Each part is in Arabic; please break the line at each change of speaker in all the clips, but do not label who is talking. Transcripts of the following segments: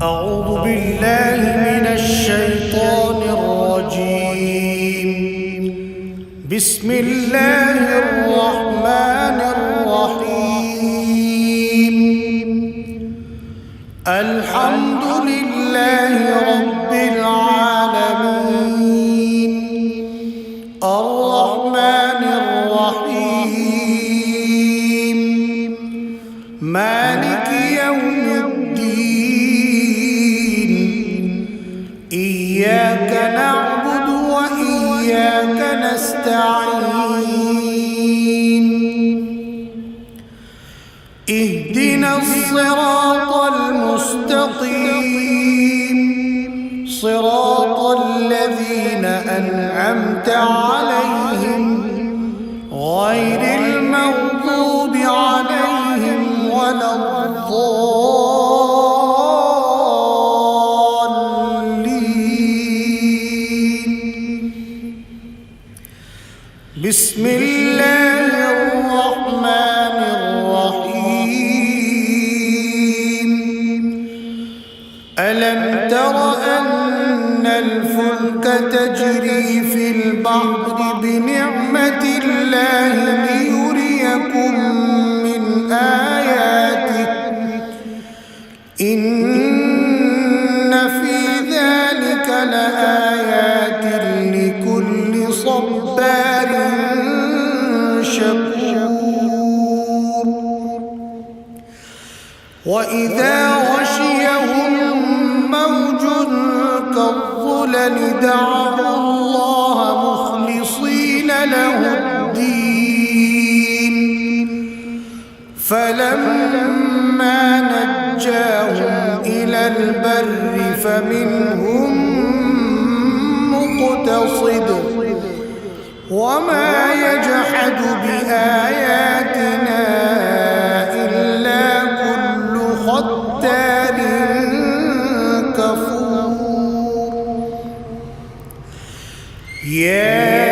أعوذ بالله من الشيطان الرجيم. بسم الله الرحمن الرحيم. الحمد لله رب العالمين الرحمن الرحيم مالك يوم الدين إياك نعبد وإياك نستعين اهدنا الصراط المستقيم صراط الذين أنعمت عليهم غير المغضوب عليهم ولا الضالين. بسم الله الرحمن الرحيم. ألم تر أن الفلك تجري في البحر بنعمة الله ليريكم من آياته إن في ذلك لآيات لكل صبار شكور. وإذا غشيهم موج كالظلل دعوا الله مخلصين له الدين فلما نجاهم إلى البر فمنهم مقتصد وما يجحد بآياتنا إلا كل ختار كفور. يا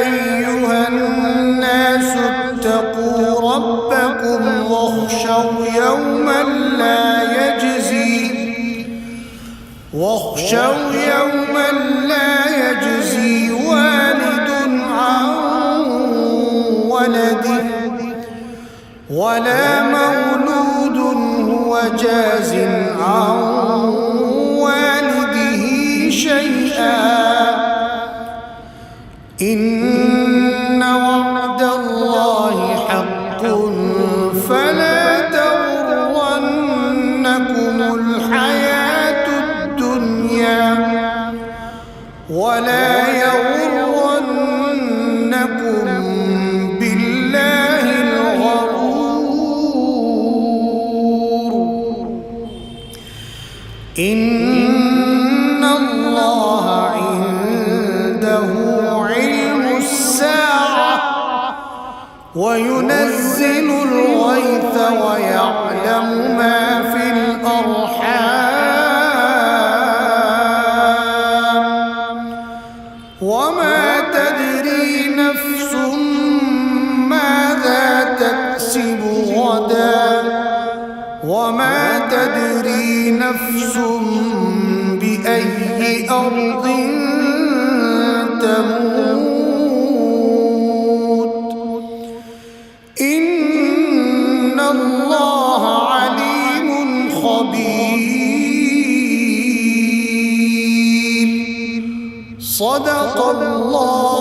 أيها الناس اتقوا ربكم واخشوا يوما لا يجزي والد عن ولده ولا مولود هو جاز عن والده شيئا إن وعد الله حق فلا تغرنكم الحياة الدنيا ولا يغرنكم بالله الغرور. إن الله عنده علم الساعة وينزل الغيث ويعلم ما في الأرحام وما تدري نفس ماذا تكسب غدا وما تدري نفس بأي أرض تموت. إن الله عليم خبير. صدق الله